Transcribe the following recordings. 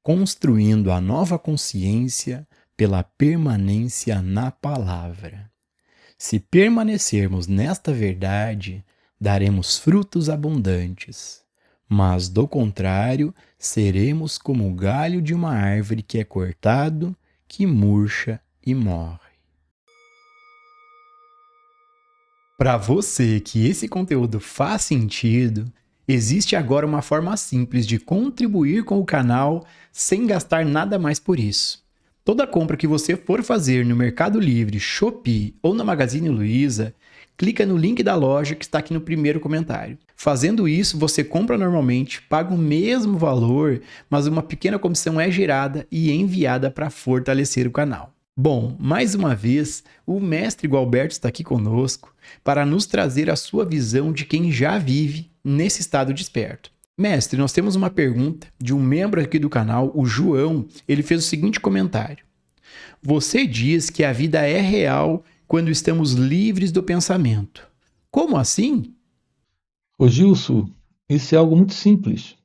construindo a nova consciência pela permanência na palavra. Se permanecermos nesta verdade, daremos frutos abundantes, mas do contrário, seremos como o galho de uma árvore que é cortado, que murcha e morre. Para você que esse conteúdo faz sentido, existe agora uma forma simples de contribuir com o canal sem gastar nada mais por isso. Toda compra que você for fazer no Mercado Livre, Shopee ou na Magazine Luiza, clica no link da loja que está aqui no primeiro comentário. Fazendo isso, você compra normalmente, paga o mesmo valor, mas uma pequena comissão é gerada e enviada para fortalecer o canal. Bom, mais uma vez, o mestre Gualberto está aqui conosco para nos trazer a sua visão de quem já vive nesse estado desperto. Mestre, nós temos uma pergunta de um membro aqui do canal, o João. Ele fez o seguinte comentário: você diz que a vida é real quando estamos livres do pensamento. Como assim? Ô Gilson, isso é algo muito simples.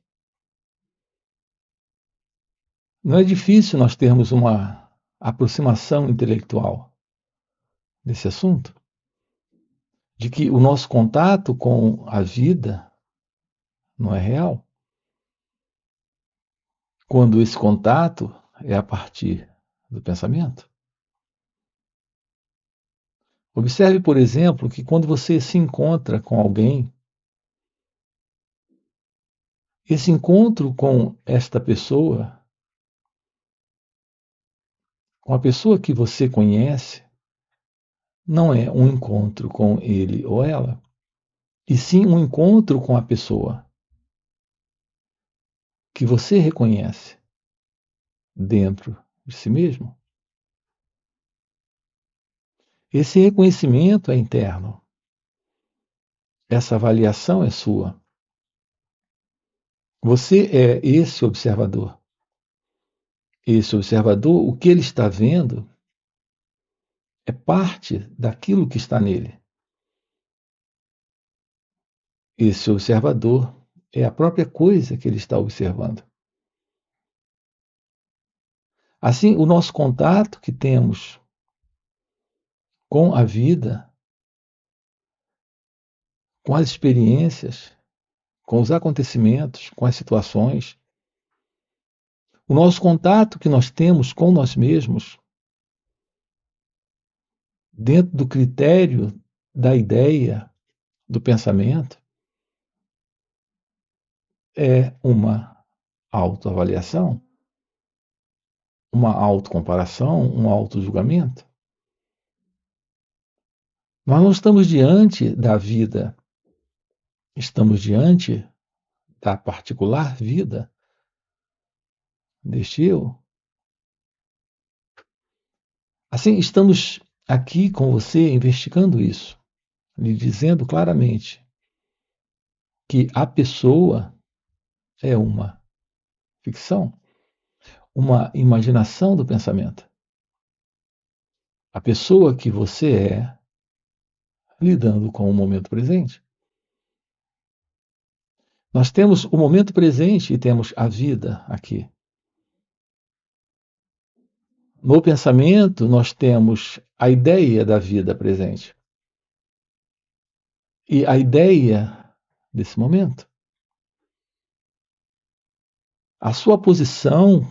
Não é difícil nós termos uma aproximação intelectual desse assunto, de que o nosso contato com a vida não é real. Quando esse contato é a partir do pensamento. Observe, por exemplo, que quando você se encontra com alguém, esse encontro com esta pessoa, com a pessoa que você conhece, não é um encontro com ele ou ela, e sim um encontro com a pessoa que você reconhece dentro de si mesmo. Esse reconhecimento é interno. Essa avaliação é sua. Você é esse observador. Esse observador, o que ele está vendo é parte daquilo que está nele. Esse observador é a própria coisa que ele está observando. Assim, o nosso contato que temos com a vida, com as experiências, com os acontecimentos, com as situações, o nosso contato que nós temos com nós mesmos, dentro do critério da ideia, do pensamento, é uma autoavaliação, uma autocomparação, um autojulgamento. Nós não estamos diante da vida, estamos diante da particular vida deste eu. Assim, estamos aqui com você investigando isso, lhe dizendo claramente que a pessoa é uma ficção, uma imaginação do pensamento. A pessoa que você é, lidando com o momento presente. Nós temos o momento presente e temos a vida aqui. No pensamento, nós temos a ideia da vida presente. E a ideia desse momento. A sua posição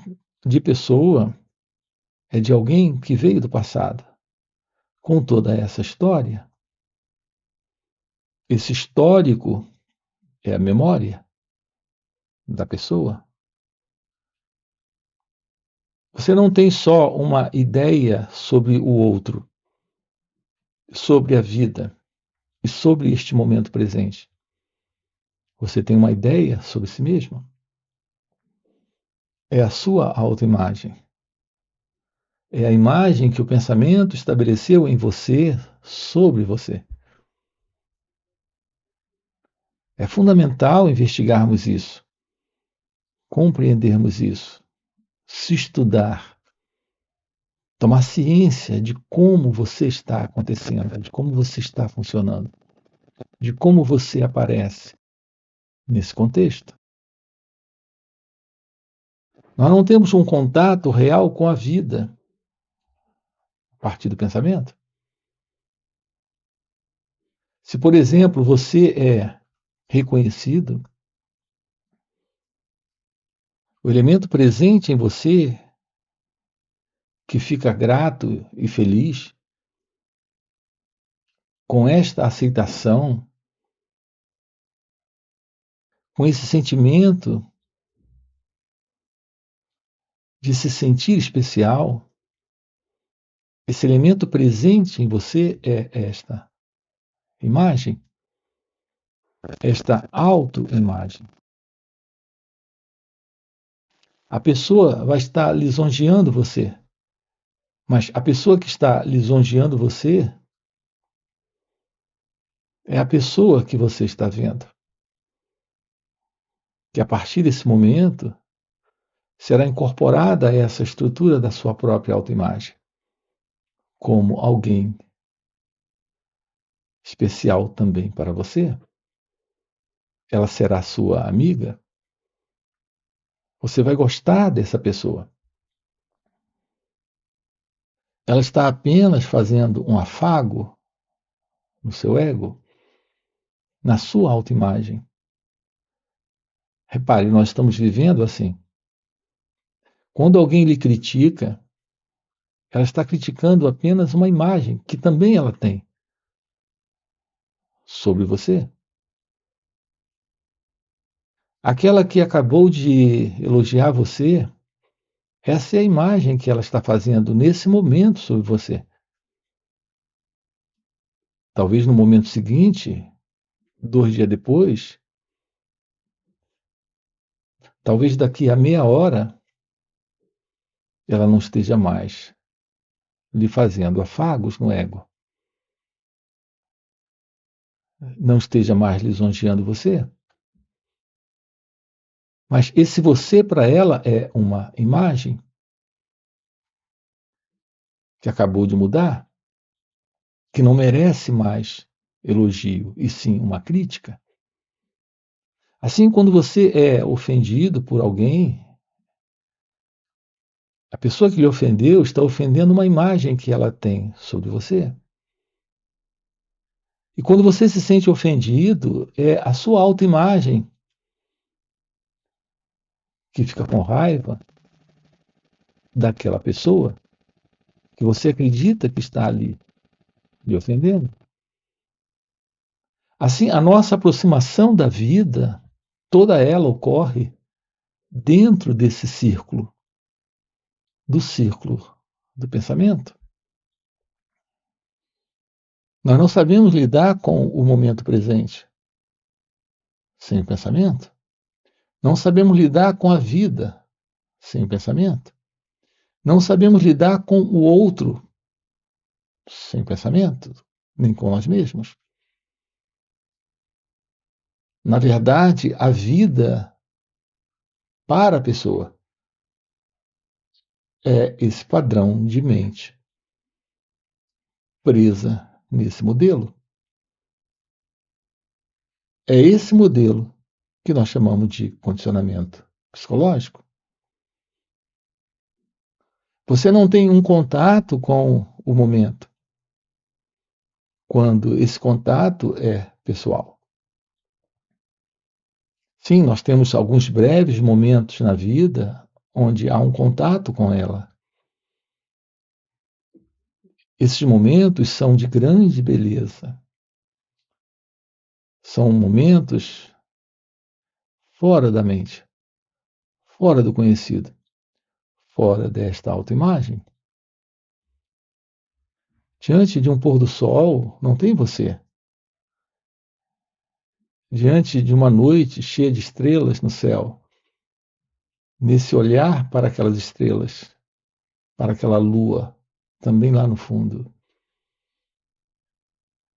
de pessoa é de alguém que veio do passado, com toda essa história. Esse histórico é a memória da pessoa. Você não tem só uma ideia sobre o outro, sobre a vida e sobre este momento presente. Você tem uma ideia sobre si mesmo. É a sua autoimagem. É a imagem que o pensamento estabeleceu em você sobre você. É fundamental investigarmos isso, compreendermos isso, se estudar, tomar ciência de como você está acontecendo, de como você está funcionando, de como você aparece nesse contexto. Nós não temos um contato real com a vida a partir do pensamento. Se, por exemplo, você é reconhecido, o elemento presente em você, que fica grato e feliz com esta aceitação, com esse sentimento de se sentir especial, esse elemento presente em você é esta imagem, esta autoimagem. A pessoa vai estar lisonjeando você, mas a pessoa que está lisonjeando você é a pessoa que você está vendo, que a partir desse momento será incorporada a essa estrutura da sua própria autoimagem, como alguém especial também para você. Ela será sua amiga. Você vai gostar dessa pessoa. Ela está apenas fazendo um afago no seu ego, na sua autoimagem. Repare, nós estamos vivendo assim. Quando alguém lhe critica, ela está criticando apenas uma imagem que também ela tem sobre você. Aquela que acabou de elogiar você, essa é a imagem que ela está fazendo nesse momento sobre você. Talvez no momento seguinte, 2 dias depois, talvez daqui a meia hora, ela não esteja mais lhe fazendo afagos no ego, não esteja mais lisonjeando você. Mas esse você para ela é uma imagem que acabou de mudar, que não merece mais elogio, e sim uma crítica. Assim, quando você é ofendido por alguém, a pessoa que lhe ofendeu está ofendendo uma imagem que ela tem sobre você. E quando você se sente ofendido, é a sua autoimagem que fica com raiva daquela pessoa que você acredita que está ali lhe ofendendo. Assim, a nossa aproximação da vida, toda ela ocorre dentro desse círculo, do círculo do pensamento. Nós não sabemos lidar com o momento presente sem o pensamento. Não sabemos lidar com a vida sem o pensamento. Não sabemos lidar com o outro sem pensamento, nem com nós mesmos. Na verdade, a vida para a pessoa é esse padrão de mente presa nesse modelo. É esse modelo que nós chamamos de condicionamento psicológico. Você não tem um contato com o momento, quando esse contato é pessoal. Sim, nós temos alguns breves momentos na vida onde há um contato com ela. Esses momentos são de grande beleza. São momentos fora da mente, fora do conhecido, fora desta autoimagem. Diante de um pôr do sol, não tem você. Diante de uma noite cheia de estrelas no céu, nesse olhar para aquelas estrelas, para aquela lua, também lá no fundo,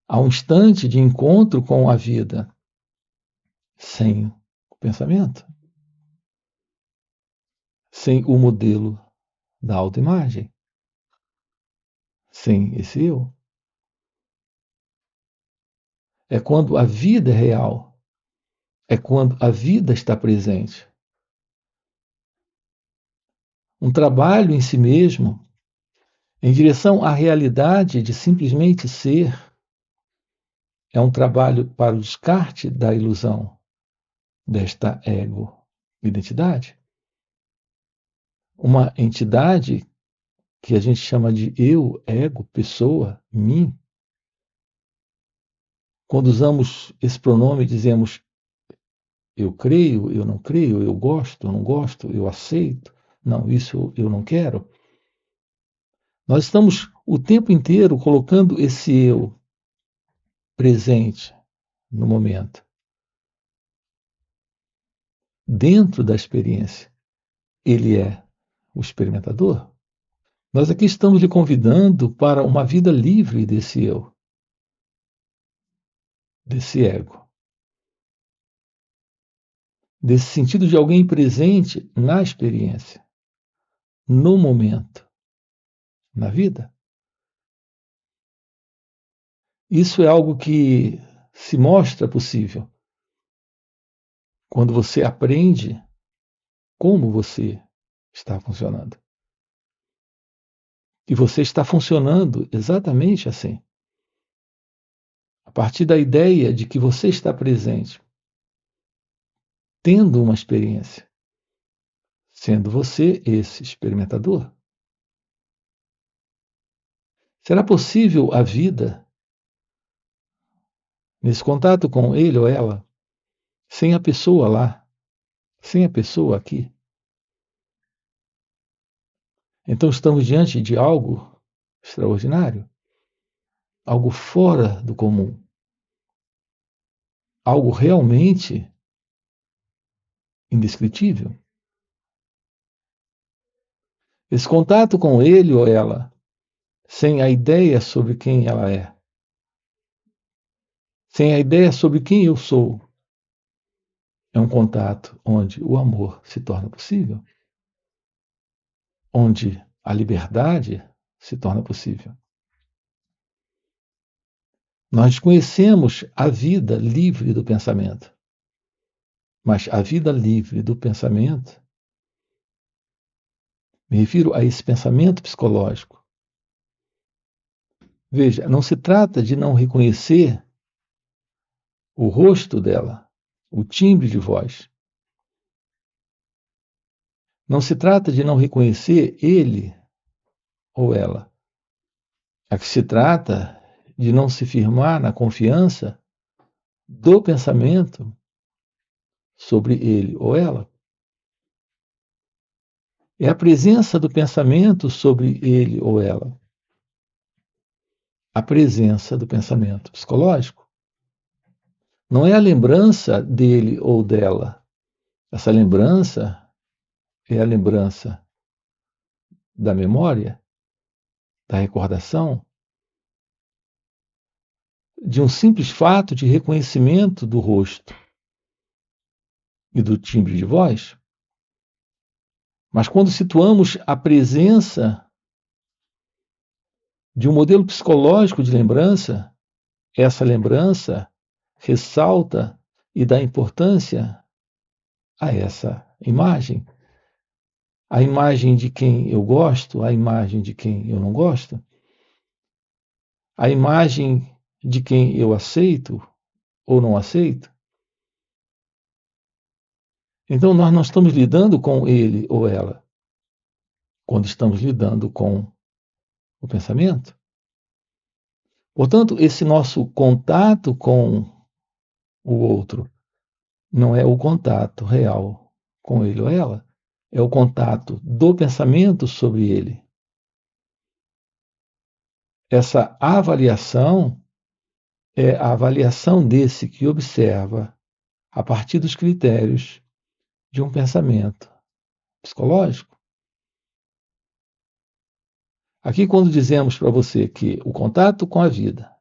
há um instante de encontro com a vida, sem o pensamento, sem o modelo da autoimagem, sem esse eu. É quando a vida é real, é quando a vida está presente. um trabalho em si mesmo, em direção à realidade de simplesmente ser, é um trabalho para o descarte da ilusão desta ego-identidade. Uma entidade que a gente chama de eu, ego, pessoa, mim. Quando usamos esse pronome, dizemos eu creio, eu não creio, eu gosto, eu não gosto, eu aceito, não, isso eu não quero. Nós estamos o tempo inteiro colocando esse eu presente no momento, dentro da experiência. Ele é o experimentador. Nós aqui estamos lhe convidando para uma vida livre desse eu, desse ego, desse sentido de alguém presente na experiência, no momento, na vida. Isso é algo que se mostra possível quando você aprende como você está funcionando. E você está funcionando exatamente assim. A partir da ideia de que você está presente, tendo uma experiência, sendo você esse experimentador. Será possível a vida, nesse contato com ele ou ela, sem a pessoa lá, sem a pessoa aqui? Então estamos diante de algo extraordinário, algo fora do comum, algo realmente indescritível. Esse contato com ele ou ela, sem a ideia sobre quem ela é, sem a ideia sobre quem eu sou, é um contato onde o amor se torna possível, onde a liberdade se torna possível. Nós conhecemos a vida livre do pensamento, mas a vida livre do pensamento, me refiro a esse pensamento psicológico. Veja, não se trata de não reconhecer o rosto dela, o timbre de voz. Não se trata de não reconhecer ele ou ela. Aqui se trata de não se firmar na confiança do pensamento sobre ele ou ela. É a presença do pensamento sobre ele ou ela. A presença do pensamento psicológico. Não é a lembrança dele ou dela. Essa lembrança é a lembrança da memória, da recordação, de um simples fato de reconhecimento do rosto e do timbre de voz. Mas quando situamos a presença de um modelo psicológico de lembrança, essa lembrança ressalta e dá importância a essa imagem. A imagem de quem eu gosto, a imagem de quem eu não gosto, a imagem de quem eu aceito ou não aceito. Então, nós não estamos lidando com ele ou ela, quando estamos lidando com o pensamento. Portanto, esse nosso contato com o outro não é o contato real com ele ou ela, é o contato do pensamento sobre ele. Essa avaliação é a avaliação desse que observa a partir dos critérios de um pensamento psicológico. Aqui, quando dizemos para você que o contato com a vida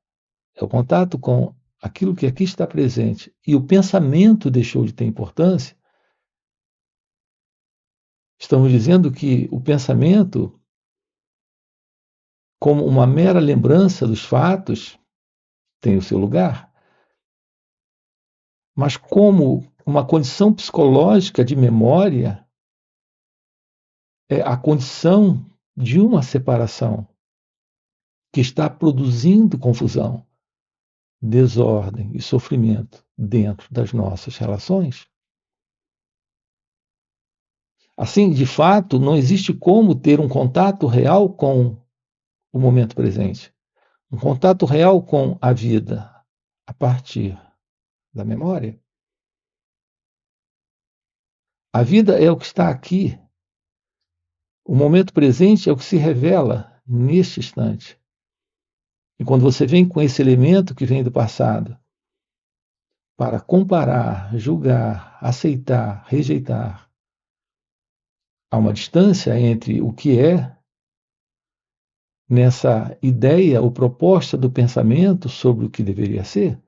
é o contato com aquilo que aqui está presente e o pensamento deixou de ter importância, estamos dizendo que o pensamento, como uma mera lembrança dos fatos, tem o seu lugar, mas como uma condição psicológica de memória, é a condição de uma separação que está produzindo confusão, desordem e sofrimento dentro das nossas relações. Assim, de fato, não existe como ter um contato real com o momento presente, um contato real com a vida a partir da memória. A vida é o que está aqui. O momento presente é o que se revela neste instante. E quando você vem com esse elemento que vem do passado para comparar, julgar, aceitar, rejeitar, há uma distância entre o que é, nessa ideia ou proposta do pensamento sobre o que deveria ser,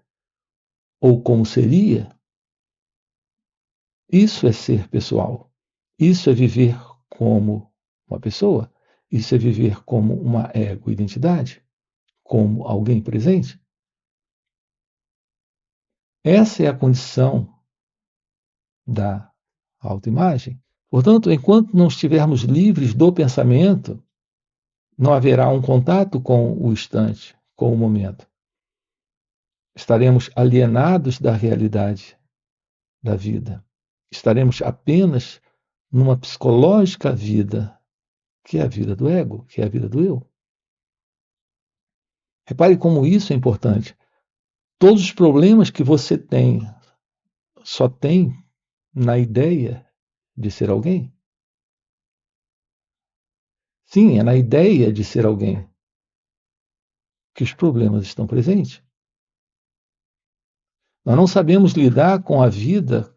ou como seria. Isso é ser pessoal. Isso é viver como uma pessoa. Isso é viver como uma ego-identidade, como alguém presente. Essa é a condição da autoimagem. Portanto, enquanto não estivermos livres do pensamento, não haverá um contato com o instante, com o momento. Estaremos alienados da realidade da vida. Estaremos apenas numa psicológica vida, que é a vida do ego, que é a vida do eu. Repare como isso é importante. Todos os problemas que você tem, só tem na ideia de ser alguém. Sim, é na ideia de ser alguém que os problemas estão presentes. Nós não sabemos lidar com a vida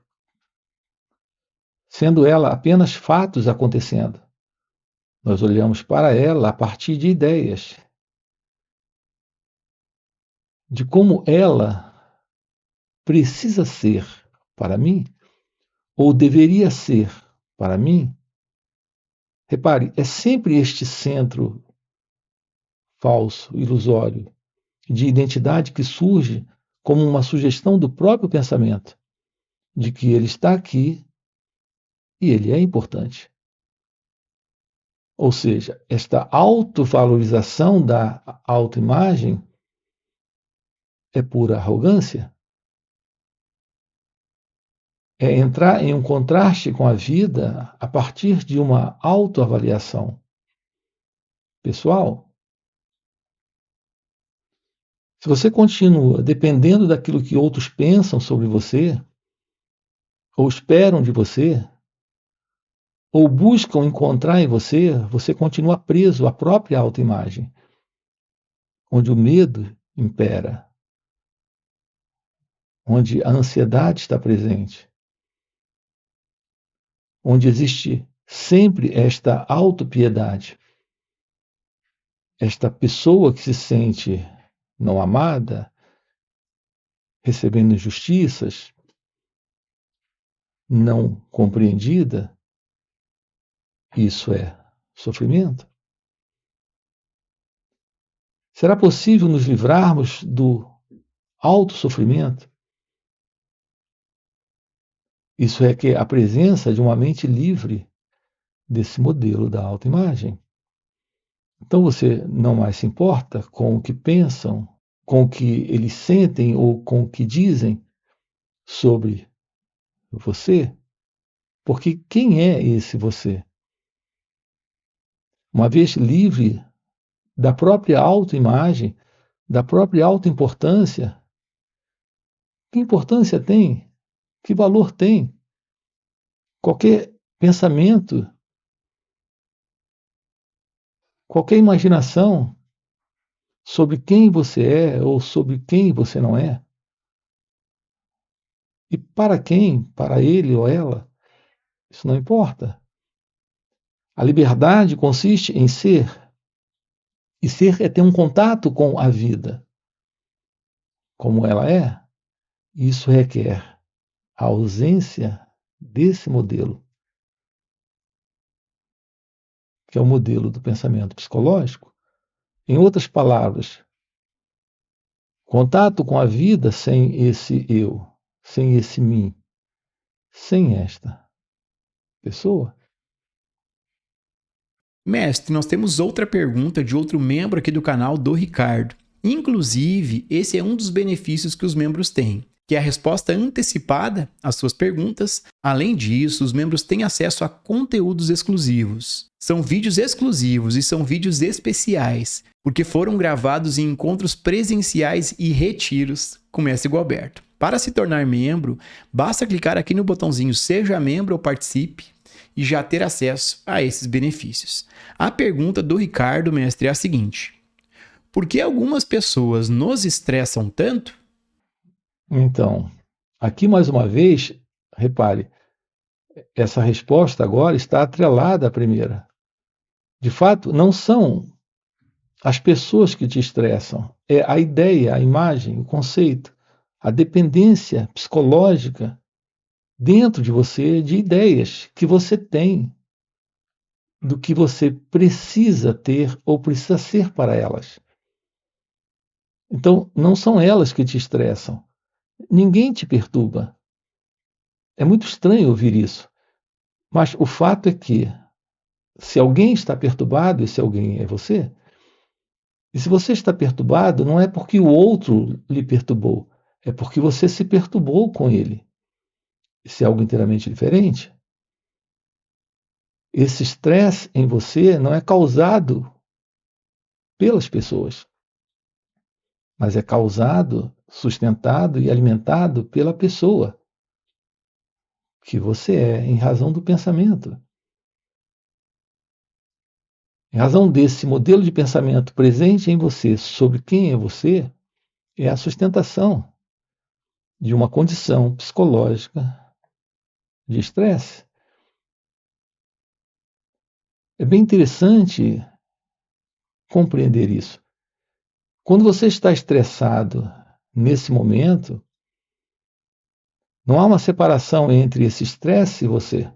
sendo ela apenas fatos acontecendo. Nós olhamos para ela a partir de ideias, de como ela precisa ser para mim, ou deveria ser para mim. Repare, é sempre este centro falso, ilusório, de identidade que surge como uma sugestão do próprio pensamento, de que ele está aqui e ele é importante. Ou seja, esta autovalorização da autoimagem é pura arrogância. É entrar em um contraste com a vida a partir de uma autoavaliação pessoal. Se você continua dependendo daquilo que outros pensam sobre você, ou esperam de você, ou buscam encontrar em você, você continua preso à própria autoimagem, onde o medo impera, onde a ansiedade está presente, onde existe sempre esta autopiedade, esta pessoa que se sente não amada, recebendo injustiças, não compreendida, isso é sofrimento. Será possível nos livrarmos do autossofrimento? Isso requer a presença de uma mente livre desse modelo da autoimagem. Então você não mais se importa com o que pensam, com o que eles sentem ou com o que dizem sobre você, porque quem é esse você? Uma vez livre da própria autoimagem, da própria autoimportância, que importância tem? Que valor tem? Qualquer pensamento, qualquer imaginação sobre quem você é ou sobre quem você não é, e para quem, para ele ou ela, isso não importa. A liberdade consiste em ser, e ser é ter um contato com a vida, como ela é. Isso requer a ausência desse modelo, que é o modelo do pensamento psicológico. Em outras palavras, contato com a vida sem esse eu, sem esse mim, sem esta pessoa, Mestre, nós temos outra pergunta de outro membro aqui do canal, do Ricardo. Inclusive, esse é um dos benefícios que os membros têm, que é a resposta antecipada às suas perguntas. Além disso, os membros têm acesso a conteúdos exclusivos. São vídeos exclusivos e são vídeos especiais, porque foram gravados em encontros presenciais e retiros com o Mestre Gualberto. Para se tornar membro, basta clicar aqui no botãozinho Seja Membro ou Participe e já ter acesso a esses benefícios. A pergunta do Ricardo, mestre, é a seguinte: por que algumas pessoas nos estressam tanto? Então, aqui mais uma vez, repare, essa resposta agora está atrelada à primeira. De fato, não são as pessoas que te estressam, é a ideia, a imagem, o conceito, a dependência psicológica dentro de você de ideias que você tem do que você precisa ter ou precisa ser para elas. Então, não são elas que te estressam. Ninguém te perturba. É muito estranho ouvir isso. Mas o fato é que, se alguém está perturbado, esse alguém é você. E se você está perturbado, não é porque o outro lhe perturbou, é porque você se perturbou com ele. Isso é algo inteiramente diferente. Esse estresse em você não é causado pelas pessoas, mas é causado, sustentado e alimentado pela pessoa que você é, em razão do pensamento. Em razão desse modelo de pensamento presente em você sobre quem é você, é a sustentação de uma condição psicológica de estresse. É bem interessante compreender isso. Quando você está estressado nesse momento, não há uma separação entre esse estresse e você.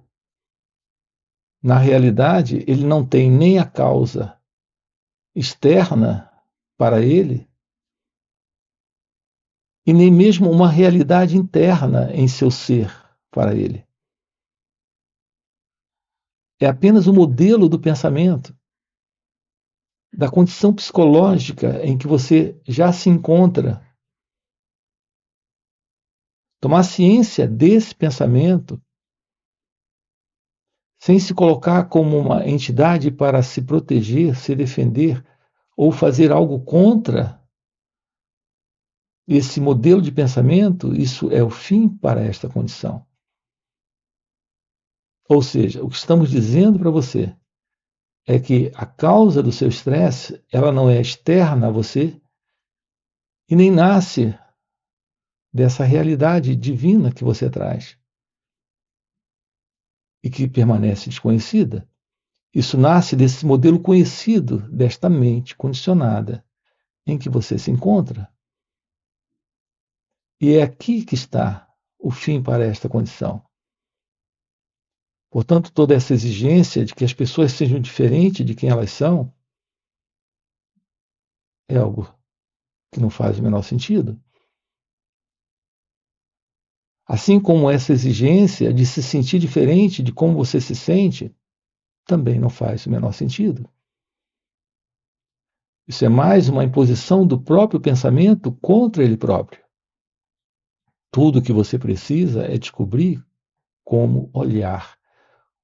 Na realidade, ele não tem nem a causa externa para ele e nem mesmo uma realidade interna em seu ser para ele. É apenas o modelo do pensamento, da condição psicológica em que você já se encontra. Tomar ciência desse pensamento, sem se colocar como uma entidade para se proteger, se defender ou fazer algo contra esse modelo de pensamento, isso é o fim para esta condição. Ou seja, o que estamos dizendo para você é que a causa do seu estresse, ela não é externa a você e nem nasce dessa realidade divina que você traz e que permanece desconhecida. Isso nasce desse modelo conhecido, desta mente condicionada em que você se encontra. E é aqui que está o fim para esta condição. Portanto, toda essa exigência de que as pessoas sejam diferentes de quem elas são é algo que não faz o menor sentido. Assim como essa exigência de se sentir diferente de como você se sente, também não faz o menor sentido. Isso é mais uma imposição do próprio pensamento contra ele próprio. Tudo o que você precisa é descobrir como olhar,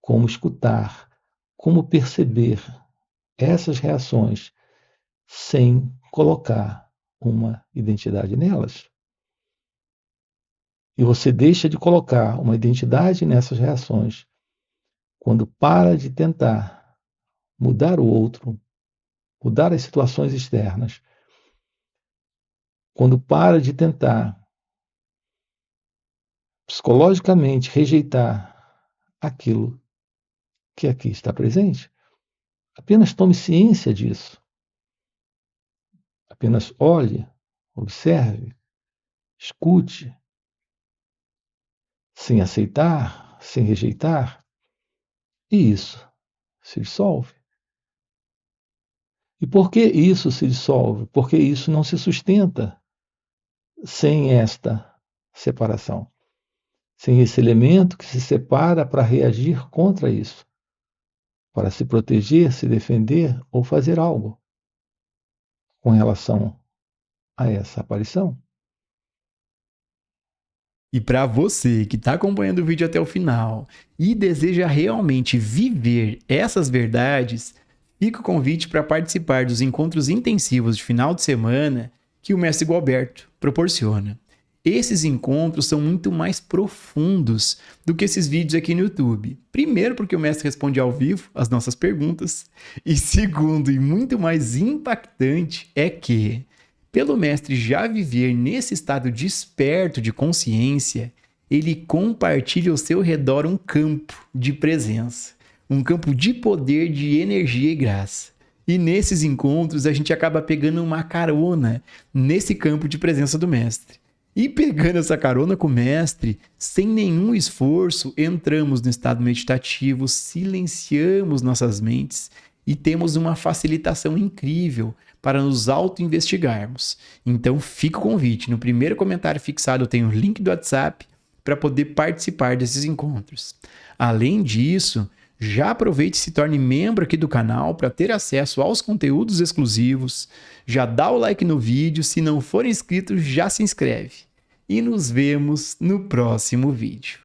como escutar, como perceber essas reações sem colocar uma identidade nelas. E você deixa de colocar uma identidade nessas reações quando para de tentar mudar o outro, mudar as situações externas, quando para de tentar psicologicamente rejeitar aquilo que aqui está presente. Apenas tome ciência disso. Apenas olhe, observe, escute, sem aceitar, sem rejeitar, e isso se dissolve. E por que isso se dissolve? Porque isso não se sustenta sem esta separação, sem esse elemento que se separa para reagir contra isso. para se proteger, se defender ou fazer algo com relação a essa aparição. E para você que está acompanhando o vídeo até o final e deseja realmente viver essas verdades, fica o convite para participar dos encontros intensivos de final de semana que o Mestre Gualberto proporciona. Esses encontros são muito mais profundos do que esses vídeos aqui no YouTube. Primeiro, porque o mestre responde ao vivo as nossas perguntas. E segundo, e muito mais impactante, é que, pelo mestre já viver nesse estado desperto de consciência, ele compartilha ao seu redor um campo de presença, um campo de poder, de energia e graça. E nesses encontros a gente acaba pegando uma carona nesse campo de presença do mestre. E pegando essa carona com o mestre, sem nenhum esforço, entramos no estado meditativo, silenciamos nossas mentes e temos uma facilitação incrível para nos auto-investigarmos. Então fica o convite, no primeiro comentário fixado eu tenho o link do WhatsApp para poder participar desses encontros. Além disso, já aproveite e se torne membro aqui do canal para ter acesso aos conteúdos exclusivos. Já dá o like no vídeo, se não for inscrito, já se inscreve. E nos vemos no próximo vídeo.